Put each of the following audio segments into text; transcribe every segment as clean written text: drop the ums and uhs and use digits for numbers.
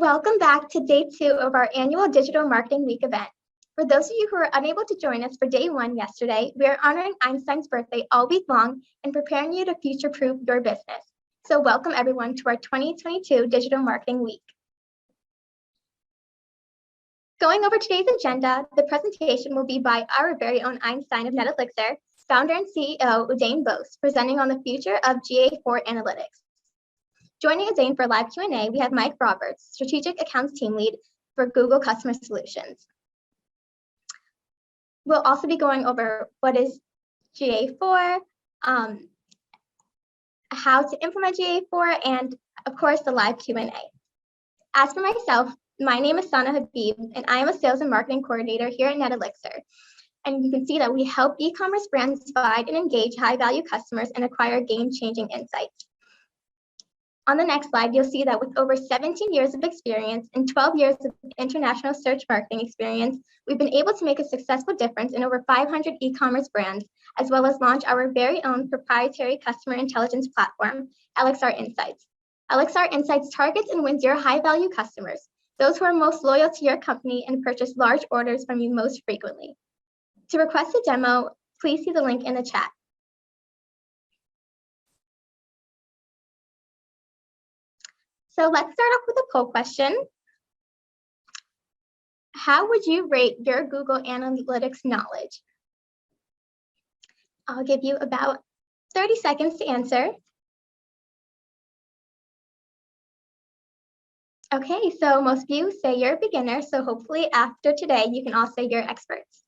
Welcome back to day 2 of our annual Digital Marketing Week event. For those of you who were unable to join us for day 1 yesterday, we are honoring Einstein's birthday all week long and preparing you to future-proof your business. So welcome everyone to our 2022 Digital Marketing Week. Going over today's agenda, the presentation will be by our very own Einstein of NetElixir, founder and CEO Udayan Bose, presenting on the future of GA4 analytics. Joining Udayan for live Q&A, we have Mike Roberts, Strategic Accounts Team Lead for Google Customer Solutions. We'll also be going over what is GA4, how to implement GA4, and of course, the live Q&A. As for myself, my name is Sana Habib, and I am a Sales and Marketing Coordinator here at NetElixir. And you can see that we help e-commerce brands find and engage high-value customers and acquire game-changing insights. On the next slide, you'll see that with over 17 years of experience and 12 years of international search marketing experience, we've been able to make a successful difference in over 500 e-commerce brands, as well as launch our very own proprietary customer intelligence platform, NetElixir Insights. NetElixir Insights targets and wins your high-value customers, those who are most loyal to your company and purchase large orders from you most frequently. To request a demo, please see the link in the chat. So let's start off with a poll question. How would you rate your Google Analytics knowledge? I'll give you about 30 seconds to answer. Okay, so most of you say you're a beginner, so hopefully after today, you can all say you're experts.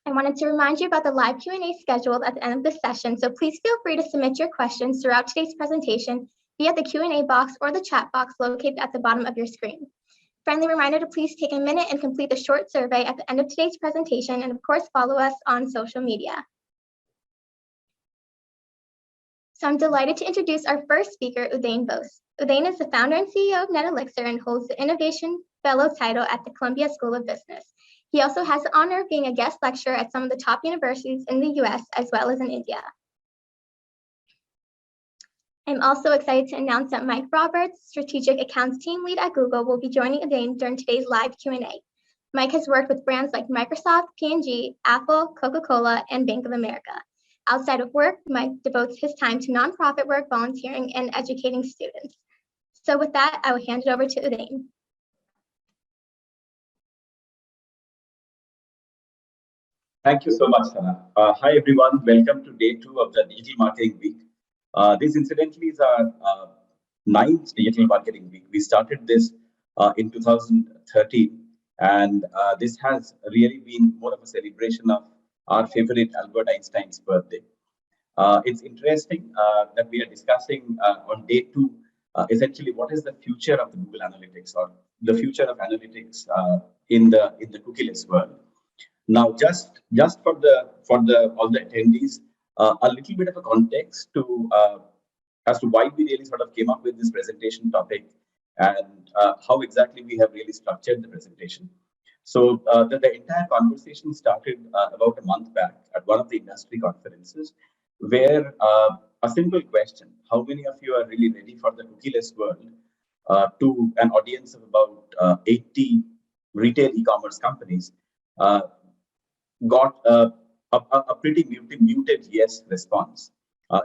I wanted to remind you about the live Q&A scheduled at the end of this session, so please feel free to submit your questions throughout today's presentation via the Q&A box or the chat box located at the bottom of your screen. Friendly reminder to please take a minute and complete the short survey at the end of today's presentation, and of course, follow us on social media. So I'm delighted to introduce our first speaker, Udayan Bose. Udayan is the founder and CEO of NetElixir and holds the Innovation Fellow title at the Columbia School of Business. He also has the honor of being a guest lecturer at some of the top universities in the US as well as in India. I'm also excited to announce that Mike Roberts, Strategic Accounts Team Lead at Google, will be joining Udayan during today's live Q&A. Mike has worked with brands like Microsoft, P&G, Apple, Coca-Cola, and Bank of America. Outside of work, Mike devotes his time to nonprofit work, volunteering, and educating students. So with that, I will hand it over to Udayan. Thank you so much, Sana. Hi, everyone. Welcome to day 2 of the Digital Marketing Week. This incidentally is our 9th Digital Marketing Week. We started this in 2013, and this has really been more of a celebration of our favorite Albert Einstein's birthday. It's interesting that we are discussing on day 2 essentially what is the future of the Google Analytics or the future of analytics in the cookieless world. Now, just for all the attendees, a little bit of a context to as to why we really sort of came up with this presentation topic and how exactly we have really structured the presentation. So the entire conversation started about a month back at one of the industry conferences, where a simple question: how many of you are really ready for the cookieless world? To an audience of about 80 retail e-commerce companies. Got a pretty muted yes response.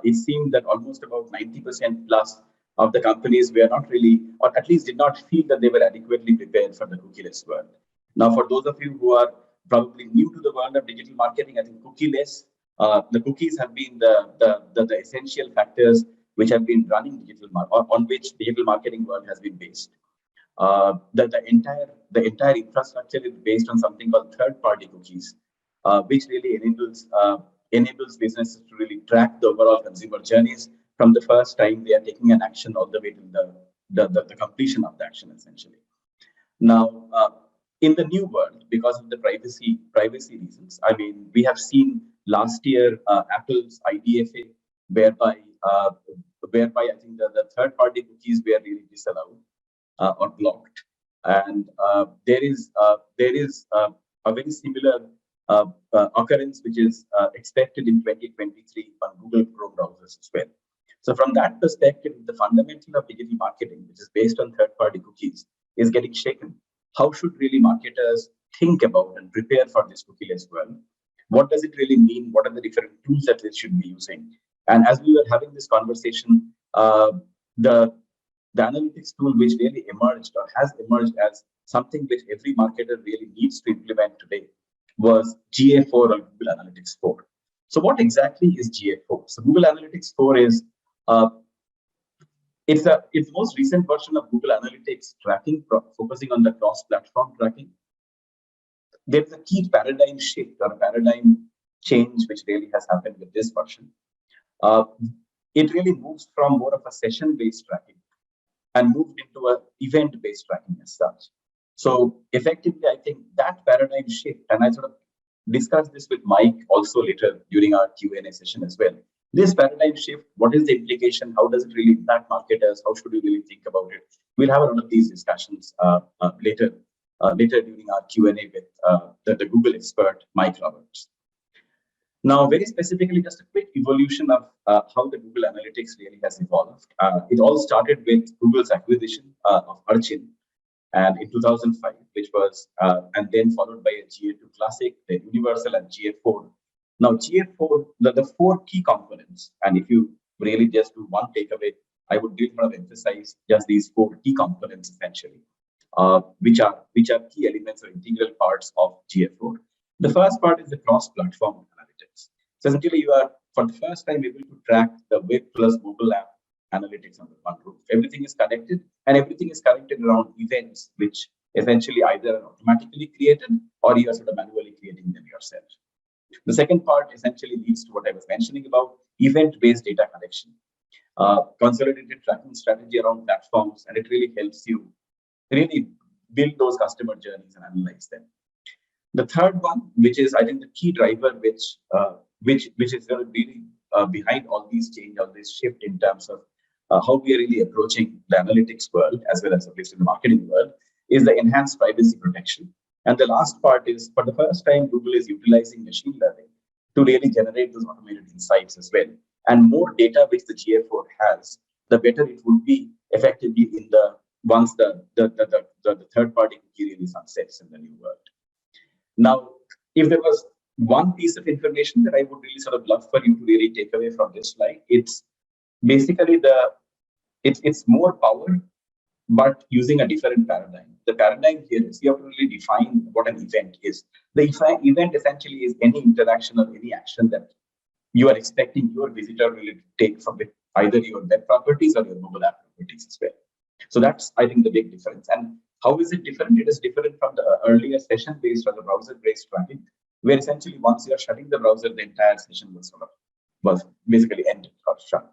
It seemed that almost about 90% plus of the companies were not really, or at least did not feel that they were adequately prepared for the cookieless world. Now, for those of you who are probably new to the world of digital marketing, I think cookieless, the cookies have been the essential factors which have been running on which digital marketing world has been based. The entire infrastructure is based on something called third-party cookies, which really enables businesses to really track the overall consumer journeys from the first time they are taking an action all the way to the completion of the action, essentially. Now, in the new world, because of the privacy reasons, I mean, we have seen last year Apple's IDFA, whereby I think the third-party cookies were really disallowed or blocked, and there is a very similar occurrence which is expected in 2023 on Google Chrome browsers as well. So from that perspective, the fundamental of digital marketing, which is based on third-party cookies, is getting shaken. How should really marketers think about and prepare for this cookieless world? What does it really mean? What are the different tools that they should be using? And as we were having this conversation, the analytics tool which really emerged or has emerged as something which every marketer really needs to implement today was GA4 or Google Analytics 4. So what exactly is GA4? So Google Analytics 4 is uh, it's the most recent version of Google Analytics tracking, focusing on the cross-platform tracking. There's a key paradigm shift or paradigm change which really has happened with this version. It really moves from more of a session-based tracking and moved into a event-based tracking as such. So effectively, I think that paradigm shift, and I sort of discussed this with Mike also later during our Q&A session as well. This paradigm shift, what is the implication? How does it really impact marketers? How should we really think about it? We'll have a lot of these discussions later during our Q&A with the Google expert, Mike Roberts. Now, very specifically, just a quick evolution of how the Google Analytics really has evolved. It all started with Google's acquisition of Urchin, and in 2005, which was, and then followed by a GA2 Classic, then Universal, and GA4. Now, GA4, the four key components, and if you really just do one takeaway, I would really want to emphasize just these four key components essentially, which are key elements or integral parts of GA4. The first part is the cross-platform analytics. So essentially, you are for the first time able to track the web plus mobile app analytics under one roof. Everything is connected, and everything is connected around events, which essentially either are automatically created or you are sort of manually creating them yourself. The second part essentially leads to what I was mentioning about event-based data collection, consolidated tracking strategy around platforms, and it really helps you really build those customer journeys and analyze them. The third one, which is I think the key driver, which is going to be behind all these change, all this shift in terms of how we are really approaching the analytics world as well as at least in the marketing world, is the enhanced privacy protection. And the last part is, for the first time, Google is utilizing machine learning to really generate those automated insights as well. And more data which the GA4 has, the better it would be effectively in the once the third party cookie really sunsets in the new world. Now, if there was one piece of information that I would really sort of love for you to really take away from this slide, it's basically it's more power, but using a different paradigm. The paradigm here is you have to really define what an event is. The event essentially is any interaction or any action that you are expecting your visitor really to take from it, either your web properties or your mobile app properties as well. So that's, I think, the big difference. And how is it different? It is different from the earlier session-based or the browser-based tracking, where essentially once you are shutting the browser, the entire session was basically ended or shut.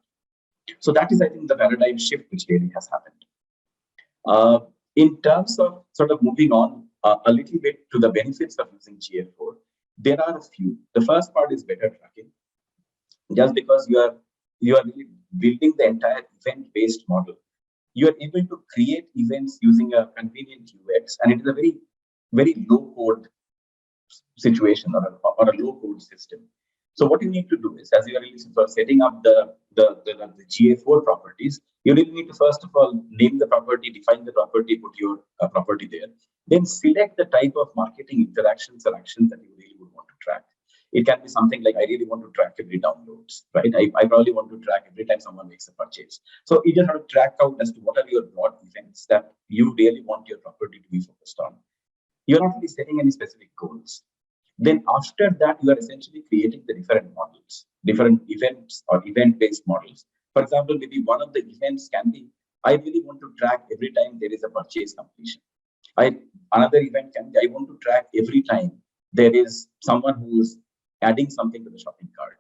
So that is, I think, the paradigm shift which really has happened. In terms of sort of moving on a little bit to the benefits of using GA4, there are a few. The first part is better tracking. Just because you are really building the entire event-based model, you are able to create events using a convenient UX, and it is a very, very low-code situation or a low-code system. So what you need to do is, as you are really setting up the GA4 properties, you really need to first of all name the property, define the property, put your property there. Then select the type of marketing interactions or actions that you really would want to track. It can be something like, I really want to track every downloads, right? I probably want to track every time someone makes a purchase. So you just have to track out as to what are your broad events that you really want your property to be focused on. You're not really setting any specific goals. Then after that, you are essentially creating the different models, different events or event-based models. For example, maybe one of the events can be, I really want to track every time there is a purchase completion. Another event can be, I want to track every time there is someone who is adding something to the shopping cart.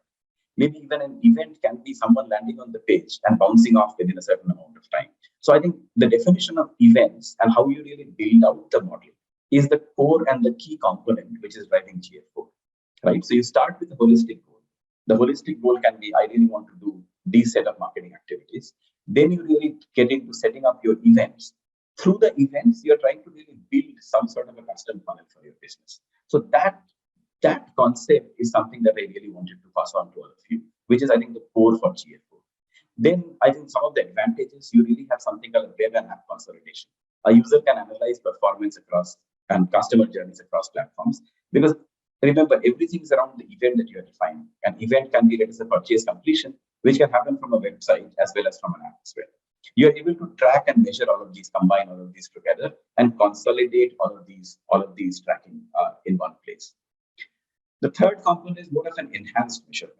Maybe even an event can be someone landing on the page and bouncing off within a certain amount of time. So I think the definition of events and how you really build out the model is the core and the key component which is driving GA4, right? So you start with the holistic goal. The holistic goal can be, I really want to do these set of marketing activities. Then you really get into setting up your events. Through the events, you're trying to really build some sort of a custom funnel for your business. So that concept is something that I really wanted to pass on to all of you, which is, I think, the core for GA4. Then I think some of the advantages, you really have something called web and app consolidation. A user can analyze performance across and customer journeys across platforms, because remember, everything is around the event that you are defining. An event can be, let us say, purchase completion, which can happen from a website as well as from an app as well. You are able to track and measure all of these, combine all of these together, and consolidate all of these tracking in one place. The third component is more of an enhanced measurement.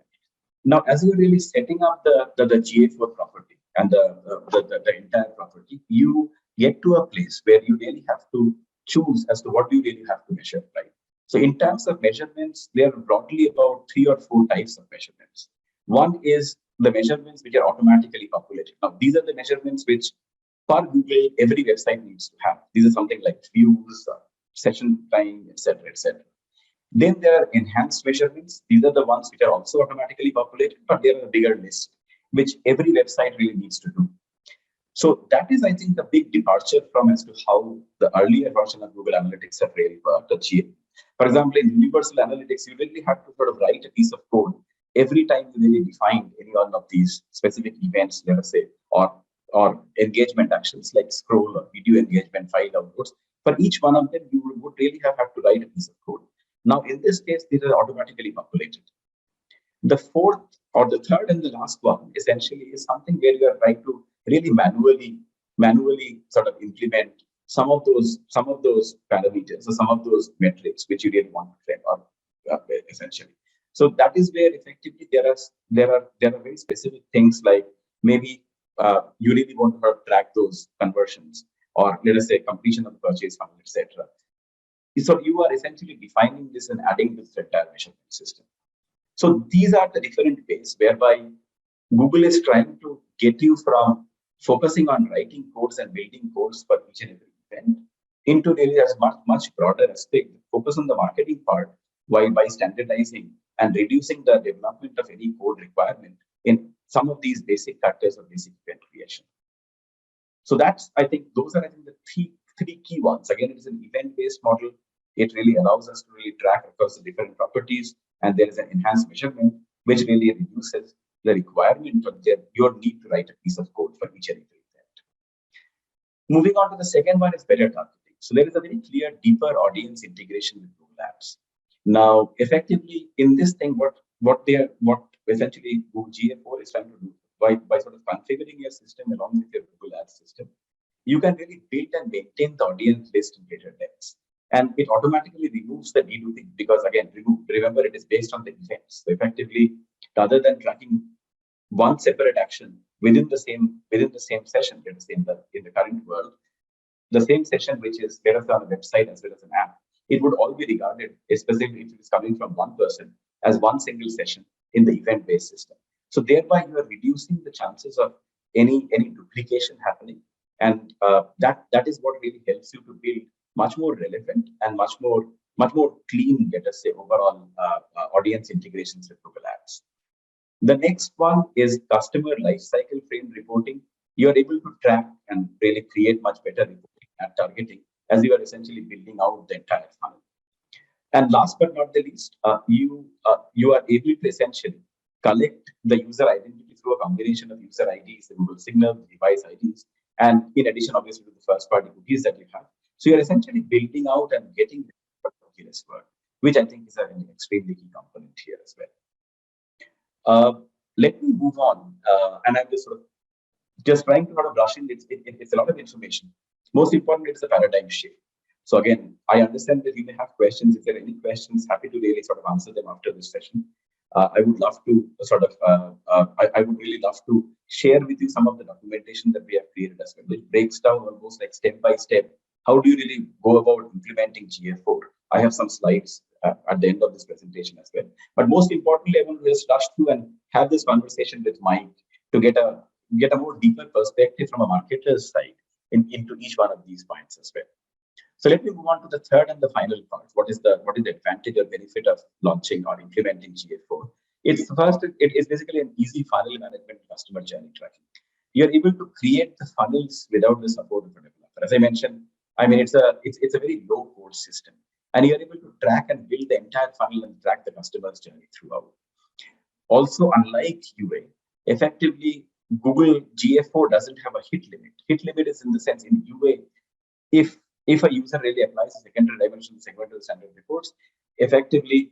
Now, as you're really setting up the GA4 property and the entire property, you get to a place where you really have to choose as to what you really have to measure, right? So in terms of measurements, there are broadly about 3 or 4 types of measurements. One is the measurements which are automatically populated. Now, these are the measurements which, for Google, every website needs to have. These are something like views, session time, etc., etc. Then there are enhanced measurements. These are the ones which are also automatically populated, but they are a bigger list, which every website really needs to do. So that is, I think, the big departure from as to how the earlier version of Google Analytics have really worked. For example, in Universal Analytics, you really have to sort of write a piece of code every time you really define any one of these specific events, let us say, or engagement actions like scroll or video engagement, file downloads. For each one of them, you would really have to write a piece of code. Now, in this case, these are automatically populated. The fourth or the third and the last one essentially is something where you are trying to really manually sort of implement some of those parameters or some of those metrics which you really want to track, or essentially. So that is where effectively there are very specific things like maybe you really want to track those conversions, or let us say completion of the purchase funnel, etc. So you are essentially defining this and adding this entire measurement system. So these are the different ways whereby Google is trying to get you from focusing on writing codes and building codes for each and every event into really as much broader aspect, focus on the marketing part, while by standardizing and reducing the development of any code requirement in some of these basic factors of basic event creation. So that's, I think, those are, I think, the three key ones. Again, it is an event-based model. It really allows us to really track across the different properties, and there is an enhanced measurement, which really reduces the requirement of your need to write a piece of code for each and every event. Moving on to the second one is better targeting. So there is a very clear, deeper audience integration with Google Ads. Now, effectively, in this thing, what essentially Google GA4 is trying to do by sort of configuring your system along with your Google Ads system, you can really build and maintain the audience list in greater depth. And it automatically removes the deduping, because again, remember, it is based on the events. So effectively, rather than tracking one separate action within the same session, let us say in the current world, the same session which is let us say on a website as well as an app, it would all be regarded, especially if it is coming from one person, as one single session in the event-based system. So thereby you are reducing the chances of any duplication happening, and that is what really helps you to build much more relevant and much more clean, let us say, overall audience integrations with Google Ads. The next one is customer lifecycle frame reporting. You are able to track and really create much better reporting and targeting as you are essentially building out the entire funnel. And last but not the least, you are able to essentially collect the user identity through a combination of user IDs, the Google Signal, the device IDs, and in addition, obviously, to the first-party cookies that you have. So you're essentially building out and getting the Cookieless work, which I think is an extremely key component here as well. Let me move on, and I'm just trying to sort of rush in. It's a lot of information. Most importantly, it's a paradigm shift. So again, I understand that you may have questions. If there are any questions, happy to really sort of answer them after this session. I would love to I would really love to share with you some of the documentation that we have created as well, which breaks down almost like step by step. How do you really go about implementing GA4? I have some slides at the end of this presentation as well. But most importantly, I want to just rush through and have this conversation with Mike to get a more deeper perspective from a marketer's side into each one of these points as well. So let me move on to the third and the final part. What is the advantage or benefit of launching or implementing GA4? It is basically an easy funnel management customer journey tracking. You're able to create the funnels without the support of a developer. As I mentioned, I mean, it's a very low code system, and you're able to track and build the entire funnel and track the customer's journey throughout. Also, unlike UA, effectively, Google GA4 doesn't have a hit limit. Hit limit is in the sense in UA, if a user really applies a secondary dimension segment to the standard reports, effectively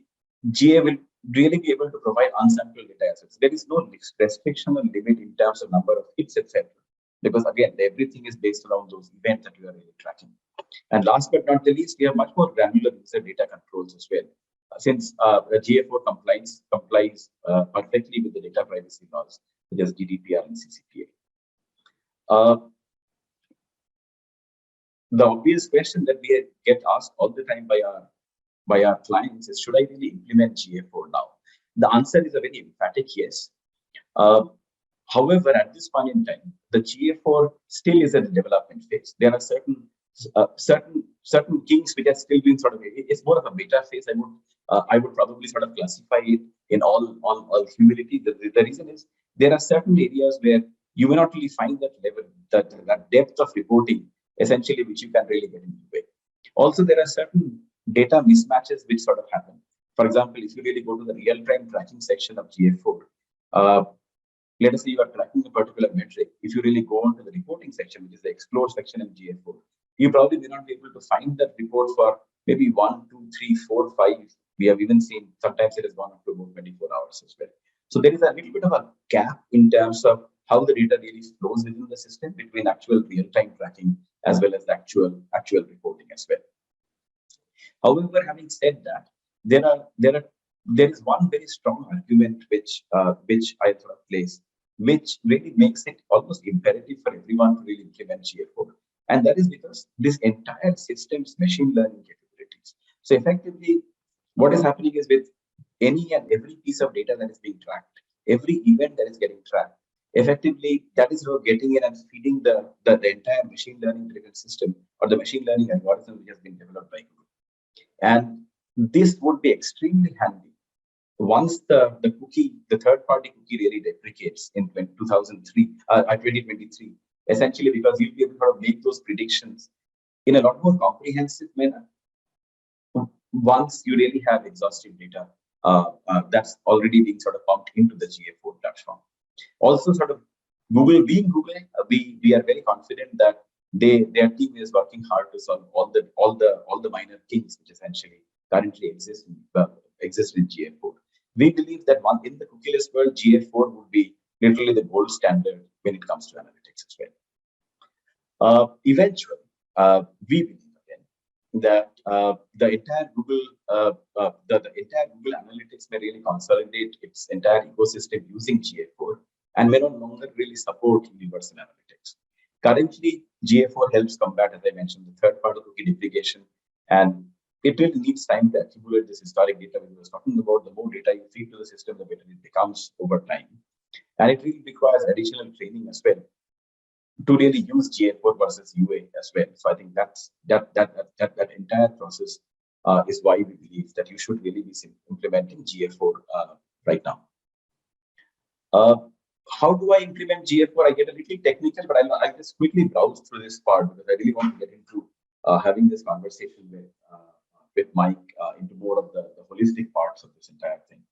GA will really be able to provide unsampled data assets. There is no restriction or limit in terms of number of hits, etc. Because again, everything is based around those events that you are really tracking. And last but not the least, we have much more granular user data controls as well. Since GA4 complies perfectly with the data privacy laws, such as GDPR and CCPA. The obvious question that we get asked all the time by our clients is, should I really implement GA4 now? The answer is a very emphatic yes. However, at this point in time, the GA4 still is at the development phase. There are certain kinks which are still being sort of, it's more of a beta phase. I would probably sort of classify it in all humility. The reason is there are certain areas where you may not really find that level, that depth of reporting, essentially, which you can really get in UA. Also, there are certain data mismatches which sort of happen. For example, if you really go to the real-time tracking section of GA4, let us say you are tracking a particular metric. If you really go on to the reporting section, which is the explore section in GA4, you probably may not be able to find that report for maybe 1, 2, 3, 4, 5. We have even seen sometimes it has gone up to about 24 hours as well. So there is a little bit of a gap in terms of how the data really flows within the system between actual real-time tracking as well as the actual reporting as well. However, having said that, there is one very strong argument which I sort of place, which really makes it almost imperative for everyone to really implement GA4. And that is because this entire system's machine learning capabilities. So effectively, what is happening is with any and every piece of data that is being tracked, every event that is getting tracked, effectively, that is getting in and feeding the entire machine learning driven system or the machine learning algorithm which has been developed by Google. And this would be extremely handy once the third-party cookie really deprecates in 2023, essentially because you'll be able to sort of make those predictions in a lot more comprehensive manner once you really have exhaustive data that's already being sort of pumped into the GA4 platform. Also, sort of Google being Google, we are very confident that their team is working hard to solve all the minor kinks which essentially currently exist in GA4. We believe that in the cookieless world, GA4 would be literally the gold standard when it comes to analytics as well. Eventually, we believe again that the entire Google Analytics may really consolidate its entire ecosystem using GA4 and may no longer really support universal analytics. Currently, GA4 helps combat, as I mentioned, the third-party cookie deprecation, and it really needs time to accumulate this historic data. When we were talking about, the more data you feed to the system, the better it becomes over time. And it really requires additional training as well to really use GA4 versus UA as well. So I think that entire process is why we believe that you should really be implementing GA4 right now. How do I implement GA4? I get a little technical, but I'll just quickly browse through this part because I really want to get into having this conversation with Mike into more of the holistic parts of this entire thing.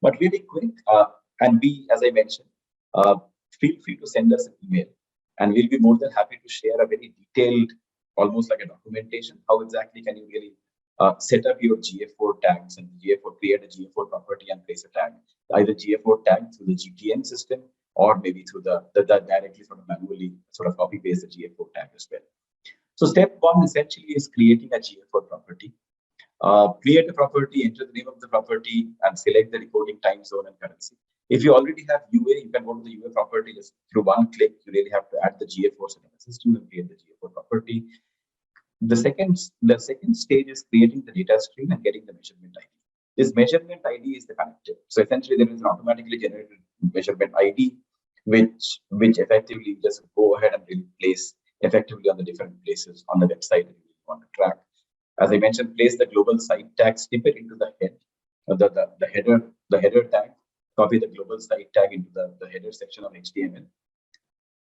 But really quick, and as I mentioned, feel free to send us an email, and we'll be more than happy to share a very detailed, almost like a documentation, how exactly can you really set up your GA4 tags and create a GA4 property and place a tag, either GA4 tag through the GTM system or maybe through the directly sort of manually sort of copy paste the GA4 tag as well. So step one essentially is creating a GA4 property. Create a property, enter the name of the property, and select the reporting time zone and currency. If you already have UA, you can go to the UA property just through one click. You really have to add the GA4 setting system and create the GA4 property. The second stage is creating the data stream and getting the measurement ID. This measurement ID is the connector. So essentially, there is an automatically generated measurement ID, which effectively just go ahead and really place effectively on the different places on the website that you want to track. As I mentioned, place the global site tag snippet into the head, the header tag. Copy the global site tag into the header section of HTML.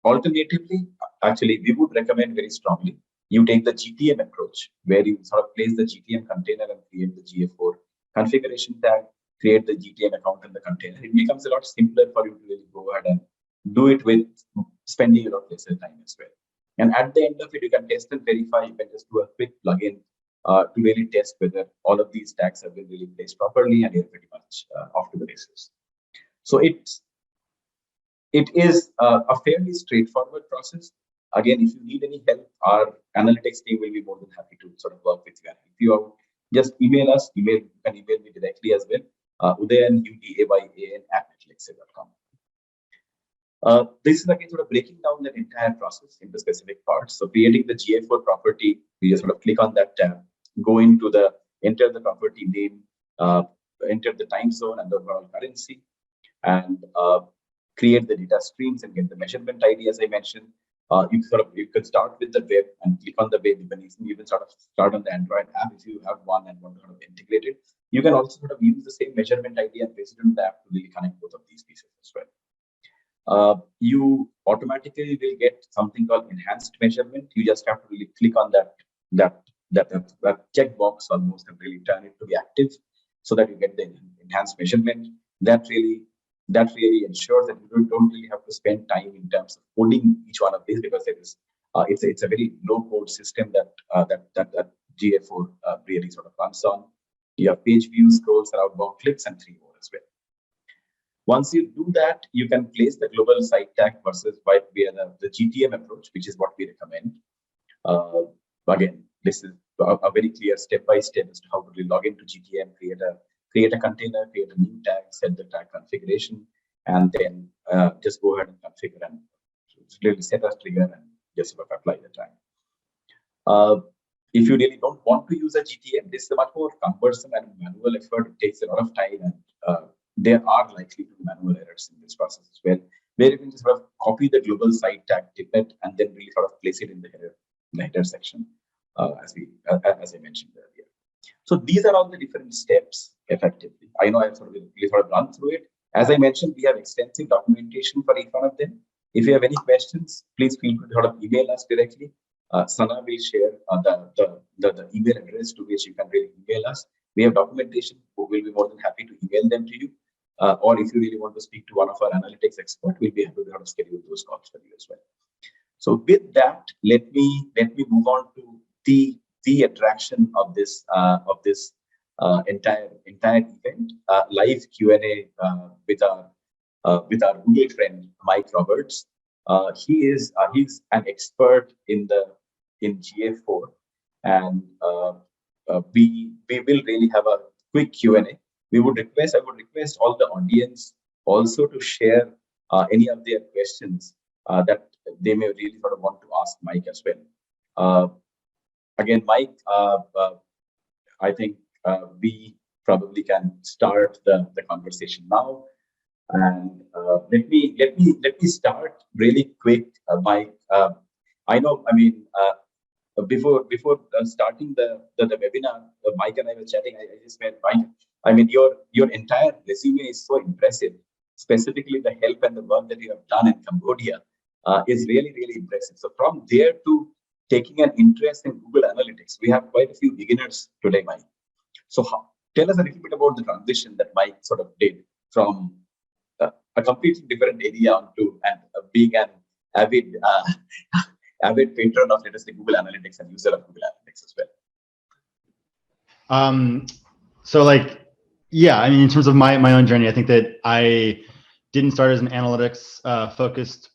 Alternatively, actually, we would recommend very strongly you take the GTM approach, where you sort of place the GTM container and create the GA4 configuration tag, create the GTM account in the container. It becomes a lot simpler for you to really go ahead and do it with spending a lot lesser time as well. And at the end of it, you can test and verify. You can just do a quick plugin to really test whether all of these tags have been really placed properly, and you're pretty much off to the races. So it is a fairly straightforward process. Again, if you need any help, our analytics team will be more than happy to sort of work with you. And if you are, just email us. You can email me directly as well. Udayan, Udayan @netelixir.com. This is again sort of breaking down that entire process into specific parts. So creating the GA4 property, we just sort of click on that tab, go into enter the property name, enter the time zone and the overall currency, and create the data streams and get the measurement ID, as I mentioned. You could start with the web and click on the web. You can even sort of start on the Android app if you have one and want to sort of integrate it. You can also sort of use the same measurement ID and paste it in the app to really connect both of these pieces as well. You automatically will get something called enhanced measurement. You just have to really click on that checkbox almost and really turn it to be active, so that you get the enhanced measurement. That really ensures that you don't really have to spend time in terms of coding each one of these, because it's a very low code system that GA4 really sort of runs on. You have page views, scrolls, and outbound clicks, and 3 more as well. Once you do that, you can place the global site tag versus via the GTM approach, which is what we recommend. Again, this is a very clear step-by-step as to how to log into GTM, create a container, create a new tag, set the tag configuration, and then just go ahead and configure and really set a trigger and just sort of apply the tag. If you really don't want to use a GTM, this is a much more cumbersome and manual effort. It takes a lot of time, and there are likely to be manual errors in this process as well, where you can just sort of copy the global site tag tippet and then really sort of place it in the header section, as I mentioned earlier. So these are all the different steps effectively. I know I've sort of run through it. As I mentioned, we have extensive documentation for each one of them. If you have any questions, please feel free to sort of email us directly. Sana will share the email address to which you can really email us. We have documentation. We'll be more than happy to email them to you. Or if you really want to speak to one of our analytics experts, we'll be happy to schedule those calls for you as well. So with that, let me move on to the attraction of this entire event, live Q&A with our Google friend Mike Roberts. He's an expert in GA4, and we will really have a quick Q&A. I would request all the audience also to share any of their questions that they may really sort of want to ask Mike as well. Again, Mike, I think we probably can start the conversation now. And let me start really quick, Mike. I know, I mean, before starting the webinar, Mike and I were chatting. I just met Mike. I mean, your entire resume is so impressive. Specifically, the help and the work that you have done in Cambodia is really, really impressive. So from there to taking an interest in Google Analytics, we have quite a few beginners today, Mike. So tell us a little bit about the transition that Mike sort of did from a completely different area to being an avid patron of, let us say, Google Analytics and user of Google Analytics as well. So like, yeah, I mean, in terms of my own journey, I think that I didn't start as an analytics focused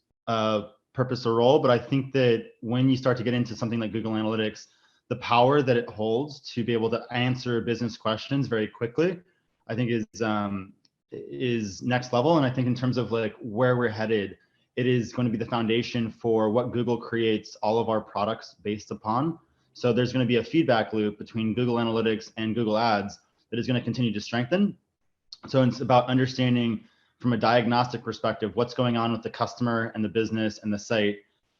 purpose or role, but I think that when you start to get into something like Google Analytics, the power that it holds to be able to answer business questions very quickly, I think is next level. And I think in terms of like where we're headed, it is going to be the foundation for what Google creates all of our products based upon. So there's going to be a feedback loop between Google Analytics and Google Ads that is going to continue to strengthen. So it's about understanding from a diagnostic perspective what's going on with the customer and the business and the site,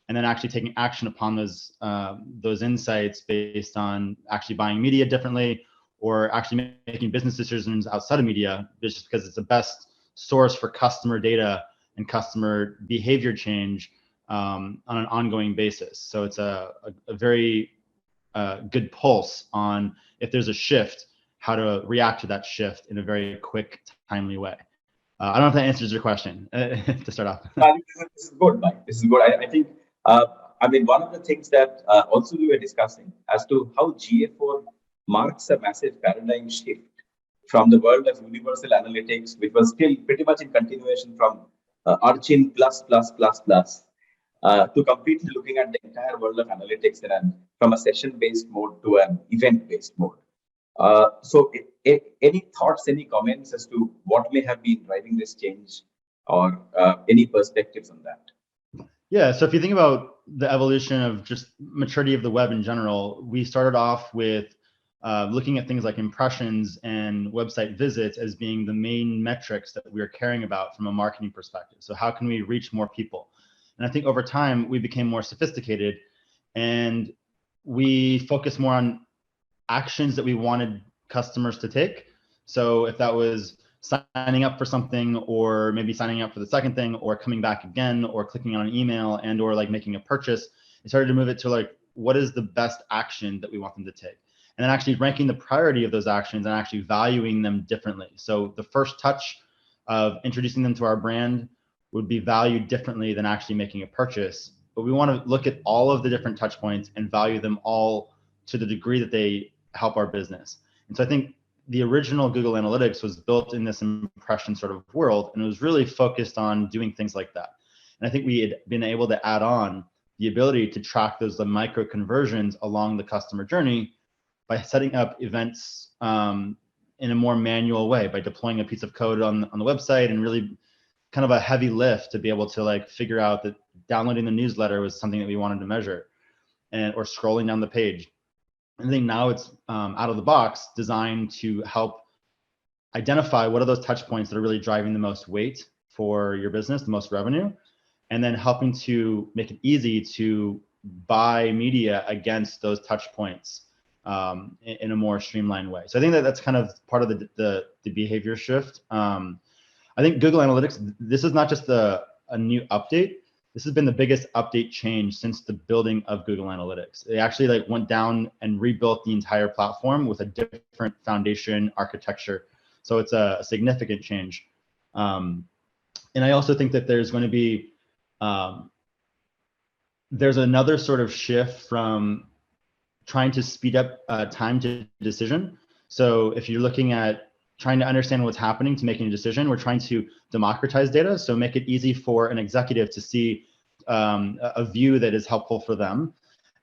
and then actually taking action upon those insights based on actually buying media differently, or actually making business decisions outside of media, just because it's the best source for customer data and customer behavior change on an ongoing basis. So it's a very good pulse on if there's a shift, how to react to that shift in a very quick, timely way. I don't know if that answers your question to start off. This is good, Mike. This is good. I think, I mean, one of the things that also we were discussing as to how GA4 marks a massive paradigm shift from the world of universal analytics, which was still pretty much in continuation from Archin to completely looking at the entire world of analytics from a session-based mode to an event-based mode. So, any thoughts, any comments as to what may have been driving this change, or any perspectives on that? Yeah, so if you think about the evolution of just maturity of the web in general, we started off with looking at things like impressions and website visits as being the main metrics that we are caring about from a marketing perspective. So how can we reach more people? And I think over time, we became more sophisticated and we focused more on actions that we wanted customers to take. So if that was signing up for something, or maybe signing up for the second thing, or coming back again, or clicking on an email, and or like making a purchase, it started to move it to like, what is the best action that we want them to take? And then actually ranking the priority of those actions and actually valuing them differently. So the first touch of introducing them to our brand would be valued differently than actually making a purchase. But we want to look at all of the different touch points and value them all to the degree that they help our business. And so I think the original Google Analytics was built in this impression sort of world, and it was really focused on doing things like that. And I think we had been able to add on the ability to track those micro conversions along the customer journey by setting up events in a more manual way, by deploying a piece of code on the website, and really kind of a heavy lift to be able to like figure out that downloading the newsletter was something that we wanted to measure, or scrolling down the page. I think now it's out of the box designed to help identify what are those touch points that are really driving the most weight for your business, the most revenue, and then helping to make it easy to buy media against those touch points in a more streamlined way. So I think that that's kind of part of the behavior shift. I think Google Analytics, this is not just a new update. This has been the biggest update change since the building of Google Analytics. They actually like went down and rebuilt the entire platform with a different foundation architecture. So it's a significant change. And I also think that there's going to be, there's another sort of shift from trying to speed up time to decision. So if you're looking at trying to understand what's happening to making a decision, we're trying to democratize data. So make it easy for an executive to see a view that is helpful for them,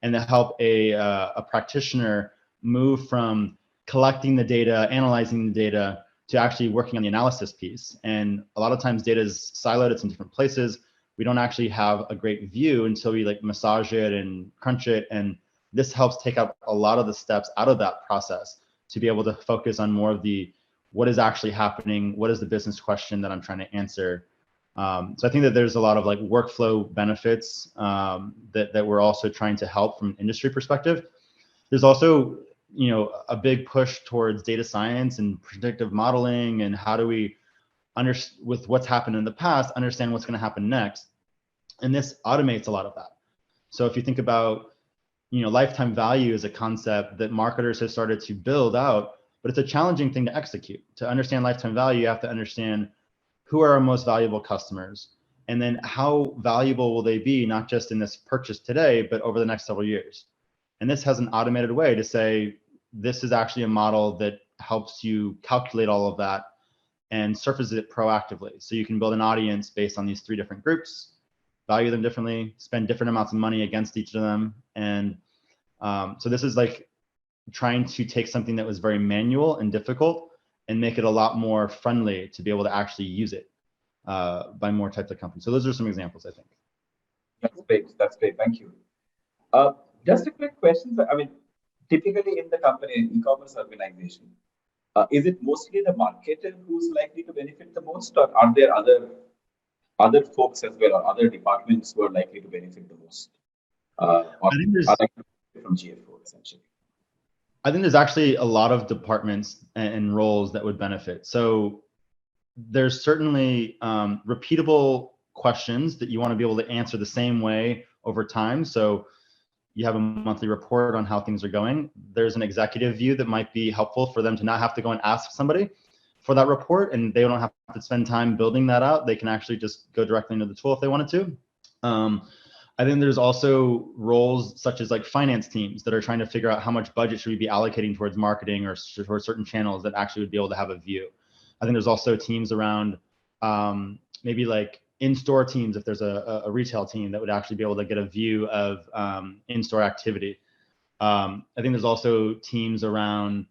and to help a practitioner move from collecting the data, analyzing the data, to actually working on the analysis piece. And a lot of times data is siloed, it's in different places. We don't actually have a great view until we like massage it and crunch it. And this helps take out a lot of the steps out of that process to be able to focus on more of the, what is actually happening? What is the business question that I'm trying to answer? So I think that there's a lot of like workflow benefits that we're also trying to help from an industry perspective. There's also, you know, a big push towards data science and predictive modeling, and how do we with what's happened in the past, understand what's going to happen next. And this automates a lot of that. So if you think about, you know, lifetime value is a concept that marketers have started to build out, but it's a challenging thing to execute. To understand lifetime value, you have to understand who are our most valuable customers, and then how valuable will they be, not just in this purchase today, but over the next several years. And this has an automated way to say, this is actually a model that helps you calculate all of that and surfaces it proactively. So you can build an audience based on these 3 different groups, value them differently, spend different amounts of money against each of them. And so this is like trying to take something that was very manual and difficult and make it a lot more friendly to be able to actually use it by more types of companies. So those are some examples, I think. That's great. That's great. Thank you. Just a quick question. I mean, typically in the company, e-commerce organization, is it mostly the marketer who's likely to benefit the most, or are there other folks as well, or other departments who are likely to benefit the most? Or I think there's, are likely to benefit from GA4 essentially? I think there's actually a lot of departments and roles that would benefit. So there's certainly repeatable questions that you want to be able to answer the same way over time. So you have a monthly report on how things are going. There's an executive view that might be helpful for them to not have to go and ask somebody, for that report, and they don't have to spend time building that out. They can actually just go directly into the tool if they wanted to. I think there's also roles such as like finance teams that are trying to figure out how much budget should we be allocating towards marketing or towards certain channels that actually would be able to have a view. I think there's also teams around maybe like in-store teams, if there's a retail team that would actually be able to get a view of in-store activity. I think there's also teams around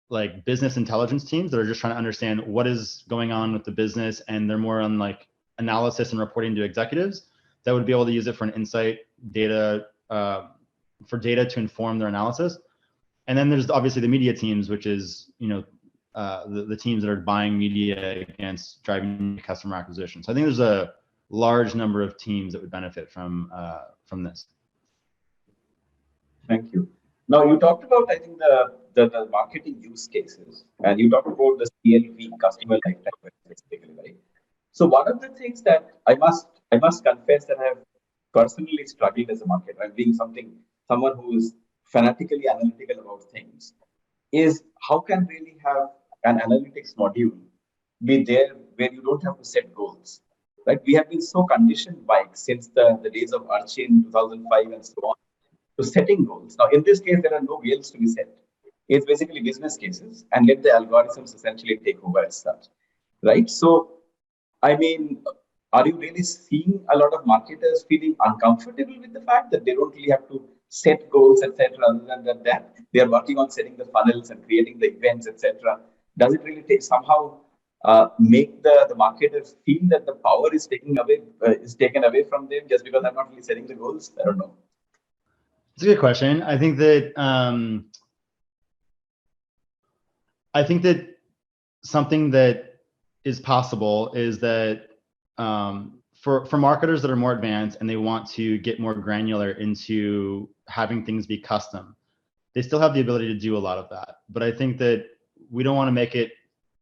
like business intelligence teams that are just trying to understand what is going on with the business, and they're more on like analysis and reporting to executives that would be able to use it for an insight data, for data to inform their analysis. And then there's obviously the media teams, which is, you know, the teams that are buying media against driving customer acquisition. So I think there's a large number of teams that would benefit from this. Thank you. Now you talked about, I think, the marketing use cases, and you talked about the CLV, customer lifetime value, basically, right? So one of the things that I must confess that I have personally struggled as a marketer, I'm being someone who is fanatically analytical about things, is how can really have an analytics module be there where you don't have to set goals, right? We have been so conditioned by since the days of Archie in 2005 and so on to setting goals. Now, in this case, there are no goals to be set. It's basically business cases and let the algorithms essentially take over as such, right? So, I mean, are you really seeing a lot of marketers feeling uncomfortable with the fact that they don't really have to set goals, etc., other than that they are working on setting the funnels and creating the events, etc.? Does it really take somehow make the marketers feel that the power is taken away from them just because I'm not really setting the goals? I don't know. It's a good question. I think that something that is possible is that for marketers that are more advanced and they want to get more granular into having things be custom, they still have the ability to do a lot of that. But I think that we don't want to make it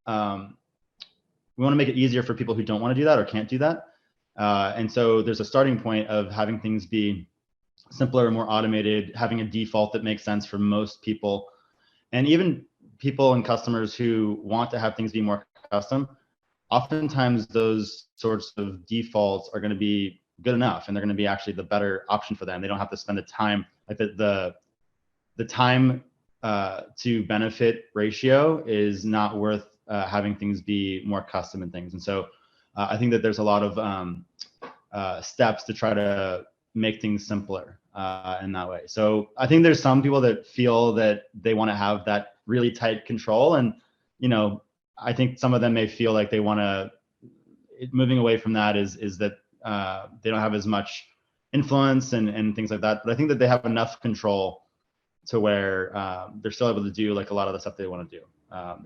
we want to make it easier for people who don't want to do that or can't do that. And so there's a starting point of having things be simpler, more automated, having a default that makes sense for most people. And even people and customers who want to have things be more custom, oftentimes those sorts of defaults are going to be good enough, and they're going to be actually the better option for them. They don't have to spend the time, like the time to benefit ratio is not worth having things be more custom and things. And so I think that there's a lot of steps to try to make things simpler in that way. So I think there's some people that feel that they want to have that really tight control, and you know, I think some of them may feel like they want to, moving away from that is that they don't have as much influence and things like that. But I think that they have enough control to where they're still able to do like a lot of the stuff they want to do.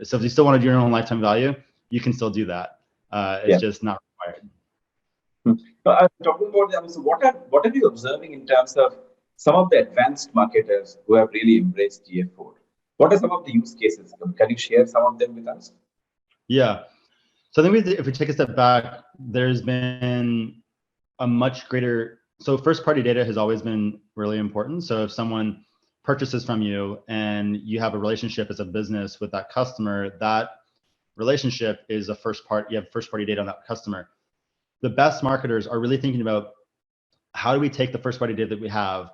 So if you still want to do your own lifetime value, you can still do that. It's just not required. I'm talking about them. So what are you observing in terms of some of the advanced marketers who have really embraced GA4? What are some of the use cases? Can you share some of them with us? Yeah. So I think if we take a step back, there's been a much greater, so first party data has always been really important. So if someone purchases from you and you have a relationship as a business with that customer, that relationship is you have first party data on that customer. The best marketers are really thinking about how do we take the first party data that we have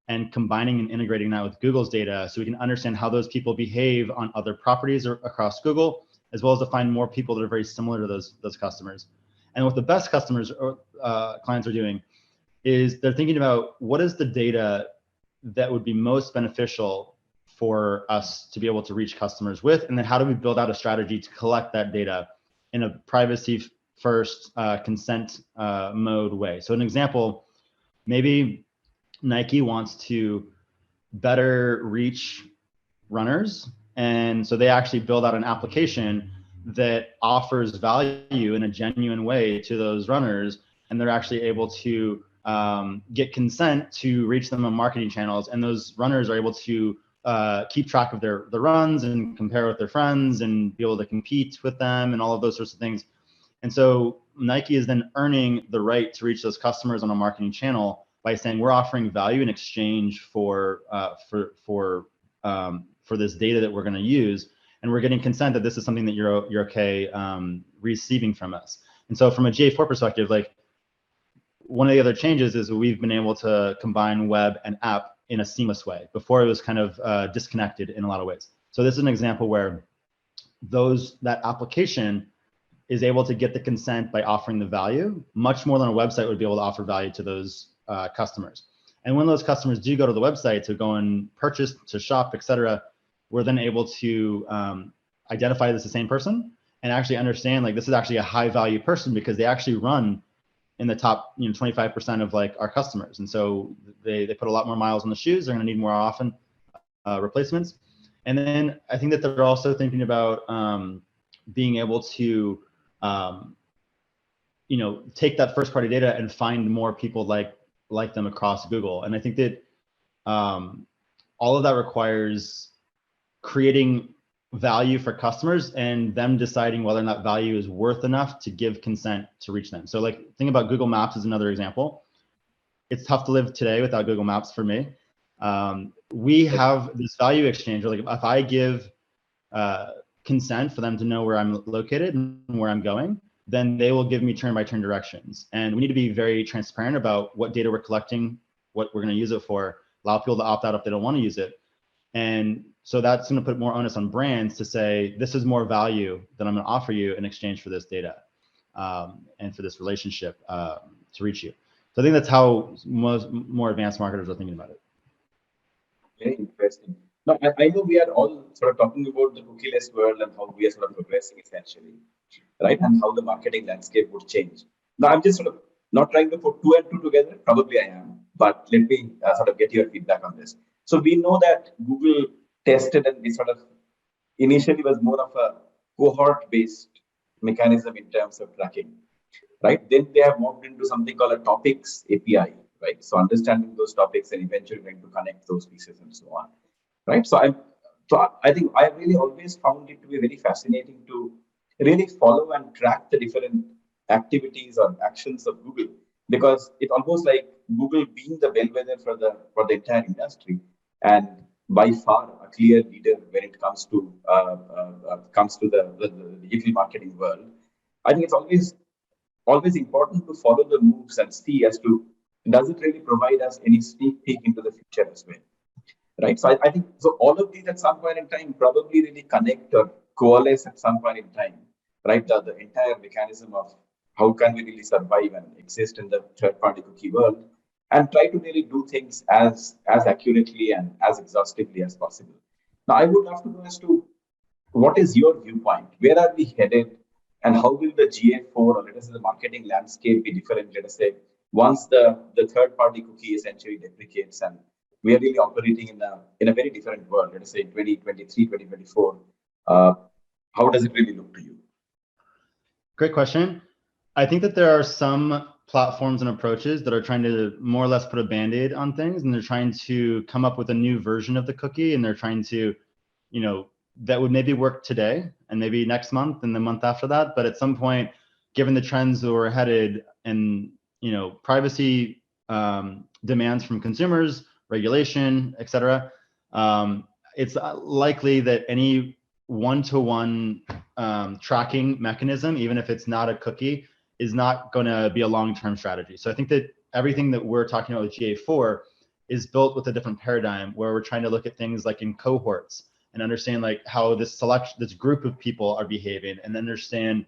and combining and integrating that with Google's data so we can understand how those people behave on other properties or across Google, as well as to find more people that are very similar to those customers. And what the best customers or clients are doing is they're thinking about what is the data that would be most beneficial for us to be able to reach customers with, and then how do we build out a strategy to collect that data in a privacy first consent mode way. So an example, maybe Nike wants to better reach runners, and so they actually build out an application that offers value in a genuine way to those runners, and they're actually able to get consent to reach them on marketing channels, and those runners are able to keep track of their runs and compare with their friends and be able to compete with them and all of those sorts of things. And so Nike is then earning the right to reach those customers on a marketing channel by saying we're offering value in exchange for this data that we're going to use, and we're getting consent that this is something that you're okay receiving from us. And so from a GA4 perspective, like one of the other changes is we've been able to combine web and app in a seamless way. Before it was kind of disconnected in a lot of ways. So this is an example where that application is able to get the consent by offering the value much more than a website would be able to offer value to those customers. And when those customers do go to the website to go and purchase, to shop, et cetera, we're then able to identify this as the same person and actually understand like this is actually a high value person because they actually run in the top 25% of like our customers. And so they put a lot more miles on the shoes. They're going to need more often replacements. And then I think that they're also thinking about being able to take that first party data and find more people like them across Google. And I think that all of that requires creating value for customers and them deciding whether or not value is worth enough to give consent to reach them. So like think about Google Maps as another example. It's tough to live today without Google Maps for me. We have this value exchange where like if I give consent for them to know where I'm located and where I'm going, then they will give me turn-by-turn directions. And we need to be very transparent about what data we're collecting, what we're going to use it for, allow people to opt out if they don't want to use it. And so that's going to put more onus on brands to say, this is more value that I'm going to offer you in exchange for this data and for this relationship to reach you. So I think that's how most more advanced marketers are thinking about it. Very interesting. Now, I know we are all sort of talking about the cookieless world and how we are sort of progressing essentially, right? And how the marketing landscape would change. Now, I'm just sort of not trying to put two and two together. Probably I am, but let me sort of get your feedback on this. So we know that Google tested and we sort of initially was more of a cohort-based mechanism in terms of tracking, right? Then they have moved into something called a topics API, right? So understanding those topics and eventually trying to connect those pieces and so on, right? So I think I really always found it to be very fascinating to really follow and track the different activities or actions of Google, because it's almost like Google being the bellwether for the entire industry and by far a clear leader when it comes to the digital marketing world. I think it's always important to follow the moves and see as to does it really provide us any sneak peek into the future as well, right? So I think so all of these at some point in time probably really connect or coalesce at some point in time, right? The entire mechanism of how can we really survive and exist in the third-party cookie world and try to really do things as accurately and as exhaustively as possible. Now, I would love to know as to what is your viewpoint? Where are we headed? And how will the GA4 or let us say the marketing landscape be different, let us say, once the third-party cookie essentially deprecates and we are really operating in a very different world, let us say 2023, 2024. How does it really look to you? Great question. I think that there are some platforms and approaches that are trying to more or less put a Band-Aid on things, and they're trying to come up with a new version of the cookie, and they're trying to, that would maybe work today and maybe next month and the month after that. But at some point, given the trends that we're headed and, privacy demands from consumers, regulation, et cetera, it's likely that any one-to-one tracking mechanism, even if it's not a cookie, is not going to be a long-term strategy. So I think that everything that we're talking about with GA4 is built with a different paradigm where we're trying to look at things like in cohorts and understand like how this group of people are behaving and understand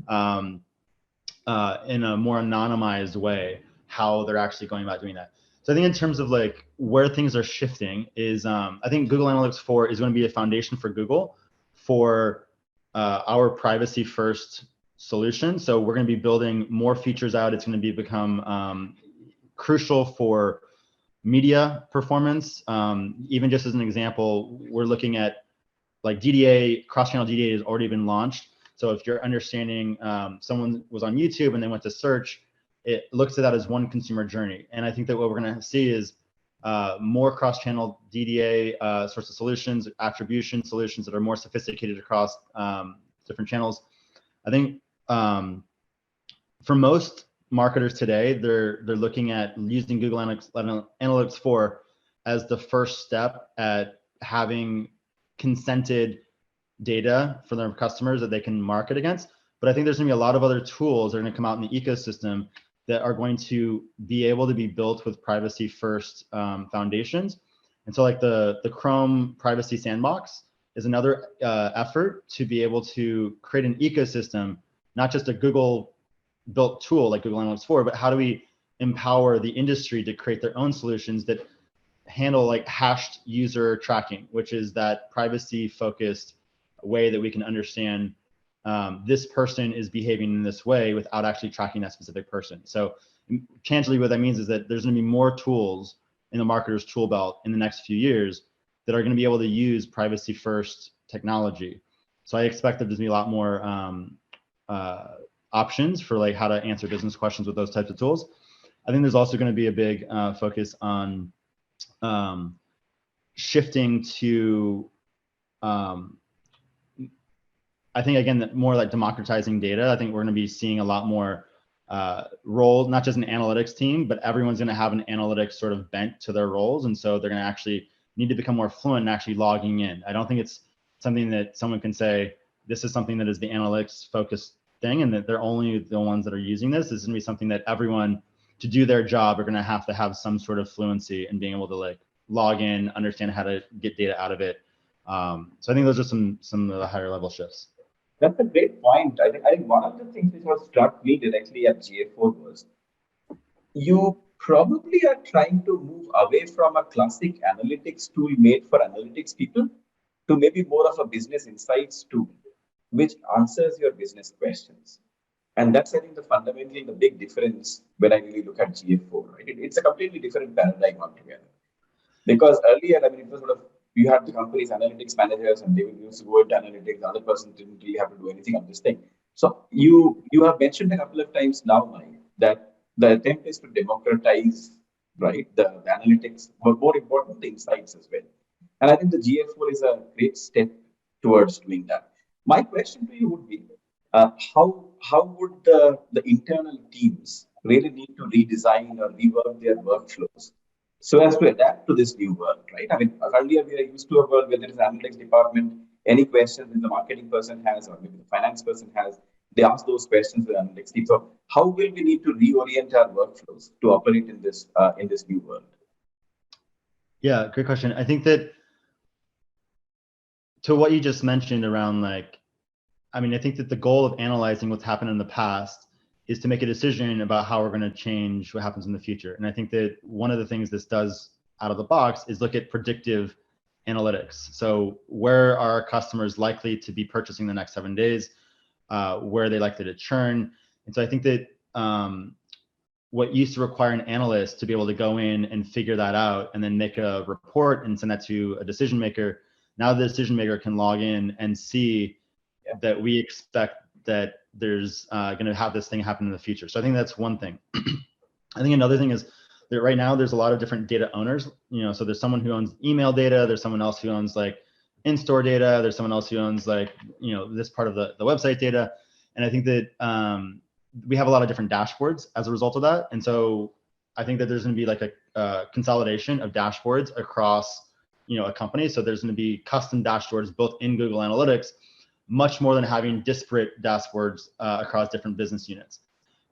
in a more anonymized way how they're actually going about doing that. So I think in terms of like where things are shifting is I think Google Analytics 4 is going to be a foundation for Google for our privacy first solution. So we're going to be building more features out. It's going to become crucial for media performance. Even just as an example, we're looking at like DDA, cross-channel DDA has already been launched. So if you're understanding someone was on YouTube and they went to search, it looks at that as one consumer journey. And I think that what we're going to see is more cross-channel DDA sorts of solutions, attribution solutions that are more sophisticated across different channels. I think for most marketers today, they're looking at using Google Analytics 4 as the first step at having consented data for their customers that they can market against. But I think there's gonna be a lot of other tools that are gonna come out in the ecosystem that are going to be able to be built with privacy first foundations. And so like the Chrome privacy sandbox is another effort to be able to create an ecosystem, not just a Google built tool like Google Analytics 4, but how do we empower the industry to create their own solutions that handle like hashed user tracking, which is that privacy focused way that we can understand this person is behaving in this way without actually tracking that specific person. So tangibly what that means is that there's going to be more tools in the marketer's tool belt in the next few years that are going to be able to use privacy first technology. So I expect there's going to be a lot more options for like how to answer business questions with those types of tools. I think there's also going to be a big focus on shifting to I think again more like democratizing data. I think we're going to be seeing a lot more role, not just an analytics team, but everyone's going to have an analytics sort of bent to their roles, and so they're going to actually need to become more fluent in actually logging in. I don't think it's something that someone can say this is something that is the analytics focused thing, and that they're only the ones that are using this. This is going to be something that everyone, to do their job, are going to have some sort of fluency in being able to like log in, understand how to get data out of it. So I think those are some of the higher level shifts. That's a great point. I think one of the things which was struck me directly at GA4 was you probably are trying to move away from a classic analytics tool made for analytics people to maybe more of a business insights tool, which answers your business questions. And that's, I think, fundamentally the big difference when I really look at GA4, right? It's a completely different paradigm altogether. Because earlier, I mean, it was sort of, you had the company's analytics managers and they would used to go into analytics. The other person didn't really have to do anything on this thing. So you have mentioned a couple of times now, Mike, that the attempt is to democratize, right, the analytics, but more important, the insights as well. And I think the GA4 is a great step towards doing that. My question to you would be, how would the internal teams really need to redesign or rework their workflows so as to adapt to this new world, right? I mean, earlier we are used to a world where there is an analytics department, any questions that the marketing person has or maybe the finance person has, they ask those questions to the analytics team. So how will we need to reorient our workflows to operate in this new world? Yeah, great question. I think that to what you just mentioned around like, I mean, I think that the goal of analyzing what's happened in the past is to make a decision about how we're going to change what happens in the future. And I think that one of the things this does out of the box is look at predictive analytics. So where are customers likely to be purchasing the next 7 days? Where are they likely to churn? And so I think that what used to require an analyst to be able to go in and figure that out and then make a report and send that to a decision maker, now the decision maker can log in and see that we expect that there's going to have this thing happen in the future. So I think that's one thing. I think another thing is that right now there's a lot of different data owners. You know, so there's someone who owns email data. There's someone else who owns like in-store data. There's someone else who owns like, you know, this part of the website data. And I think that we have a lot of different dashboards as a result of that. And so I think that there's going to be like a consolidation of dashboards across, you know, a company. So there's going to be custom dashboards built in Google Analytics, much more than having disparate dashboards across different business units.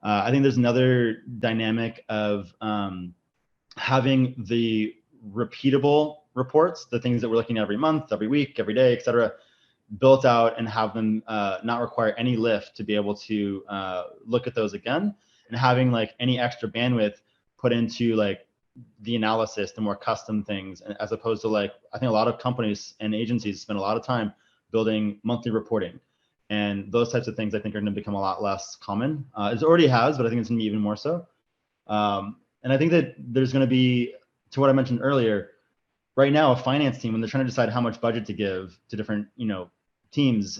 I think there's another dynamic of having the repeatable reports, the things that we're looking at every month, every week, every day, et cetera, built out and have them not require any lift to be able to look at those again, and having like any extra bandwidth put into like the analysis, the more custom things, as opposed to like, I think a lot of companies and agencies spend a lot of time building monthly reporting, and those types of things I think are going to become a lot less common. It already has, but I think it's going to be even more so. And I think that there's going to be, to what I mentioned earlier, right now a finance team, when they're trying to decide how much budget to give to different, you know, teams,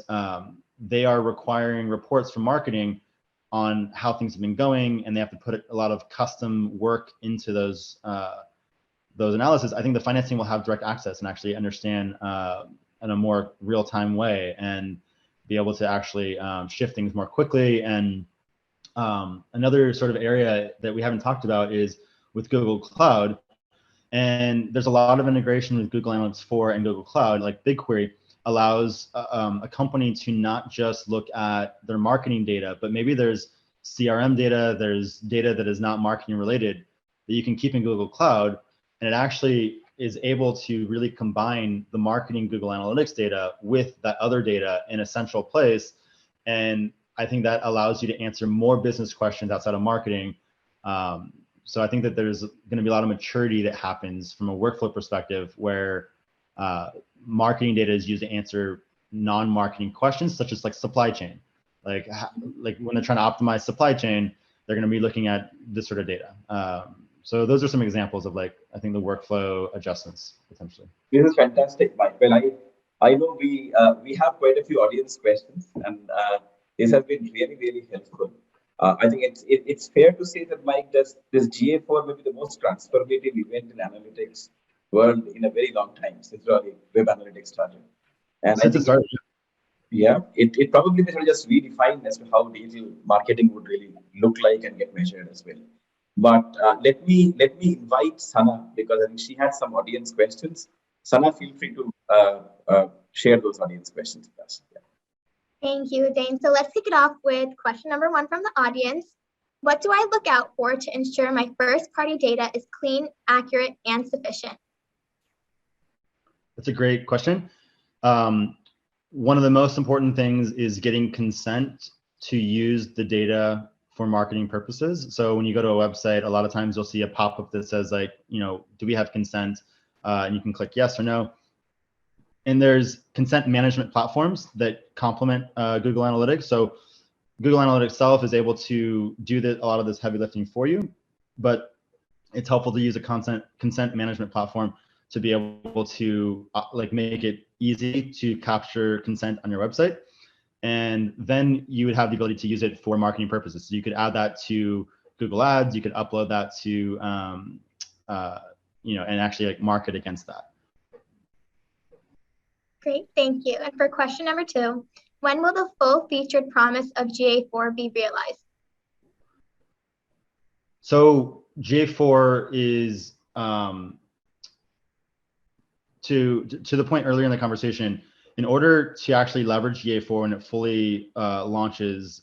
they are requiring reports from marketing on how things have been going, and they have to put a lot of custom work into those analysis. I think the finance team will have direct access and actually understand in a more real-time way and be able to actually shift things more quickly. And another sort of area that we haven't talked about is with Google Cloud. And there's a lot of integration with Google Analytics 4 and Google Cloud, like BigQuery. allows a company to not just look at their marketing data, but maybe there's CRM data, there's data that is not marketing related that you can keep in Google Cloud, and it actually is able to really combine the marketing Google Analytics data with that other data in a central place. And I think that allows you to answer more business questions outside of marketing. So I think that there's going to be a lot of maturity that happens from a workflow perspective where marketing data is used to answer non-marketing questions, such as like supply chain. Like when they're trying to optimize supply chain, they're going to be looking at this sort of data. So those are some examples of like, I think the workflow adjustments potentially. This is fantastic, Mike. Well, I know we have quite a few audience questions, and this has been really, really helpful. I think it's fair to say that, Mike, this GA4 may be the most transformative event in analytics world in a very long time since really web analytics started. And since I think it probably may just redefine as to how digital marketing would really look like and get measured as well. But let me invite Sana, because I think she has some audience questions. Sana, feel free to share those audience questions with us. Yeah. Thank you, Udayan. So let's kick it off with question number 1 from the audience. What do I look out for to ensure my first-party data is clean, accurate, and sufficient? That's a great question. One of the most important things is getting consent to use the data for marketing purposes. So when you go to a website, a lot of times you'll see a pop-up that says like, do we have consent? And you can click yes or no. And there's consent management platforms that complement Google Analytics. So Google Analytics itself is able to do a lot of this heavy lifting for you, but it's helpful to use a consent management platform to be able to make it easy to capture consent on your website. And then you would have the ability to use it for marketing purposes. So you could add that to Google Ads, you could upload that to, and actually market against that. Great, thank you. And for question number 2, when will the full featured promise of GA4 be realized? So GA4 is, to the point earlier in the conversation, in order to actually leverage GA4 when it fully launches,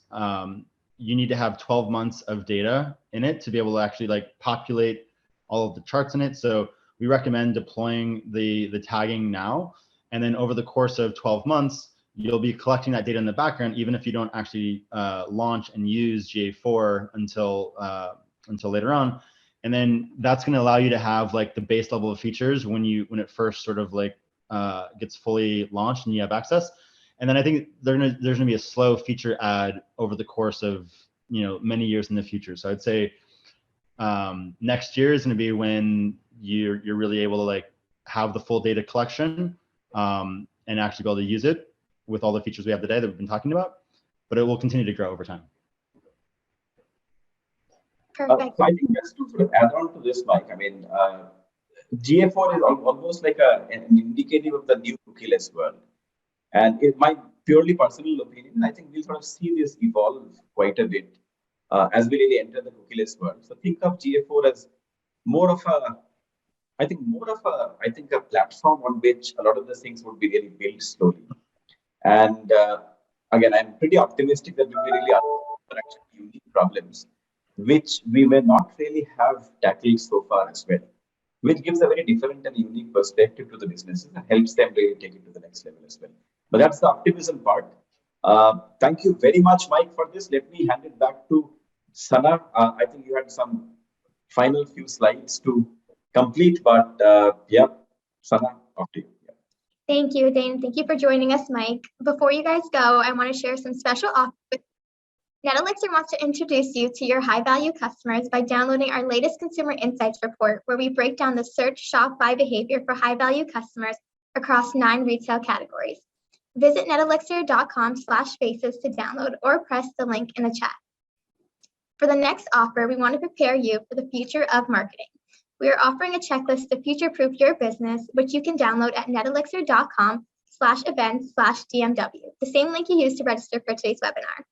you need to have 12 months of data in it to be able to actually populate all of the charts in it. So we recommend deploying the tagging now. And then over the course of 12 months, you'll be collecting that data in the background, even if you don't actually launch and use GA4 until later on. And then that's going to allow you to have the base level of features when it first sort of gets fully launched and you have access. And then I think there's going to be a slow feature add over the course of many years in the future. So I'd say next year is going to be when you're really able to have the full data collection and actually be able to use it with all the features we have today that we've been talking about. But it will continue to grow over time. Perfect. So I think just to sort of add on to this, Mike, I mean, GA4 is almost like an indicative of the new cookieless world. And in my purely personal opinion, I think we'll sort of see this evolve quite a bit as we really enter the cookieless world. So think of GA4 as more of a platform on which a lot of the things would be really built slowly. And again, I'm pretty optimistic that we'll be really actually unique problems which we may not really have tackled so far as well, which gives a very different and unique perspective to the businesses and helps them really take it to the next level as well. But that's the optimism part. Thank you very much, Mike, for this. Let me hand it back to Sana. I think you had some final few slides to complete, but yeah, Sana, off to you. Yeah. Thank you, Udayan. Thank you for joining us, Mike. Before you guys go, I want to share some special offers. NetElixir wants to introduce you to your high-value customers by downloading our latest Consumer Insights report, where we break down the search, shop, buy behavior for high-value customers across 9 retail categories. Visit NetElixir.com/faces to download or press the link in the chat. For the next offer, we want to prepare you for the future of marketing. We are offering a checklist to future-proof your business, which you can download at NetElixir.com/events/DMW, the same link you used to register for today's webinar.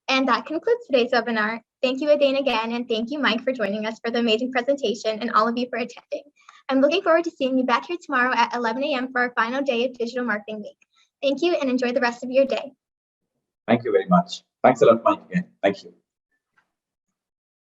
And that concludes today's webinar. Thank you, Udayan, again, and thank you, Mike, for joining us for the amazing presentation, and all of you for attending. I'm looking forward to seeing you back here tomorrow at 11 a.m. for our final day of Digital Marketing Week. Thank you and enjoy the rest of your day. Thank you very much. Thanks a lot, Mike, again. Thank you.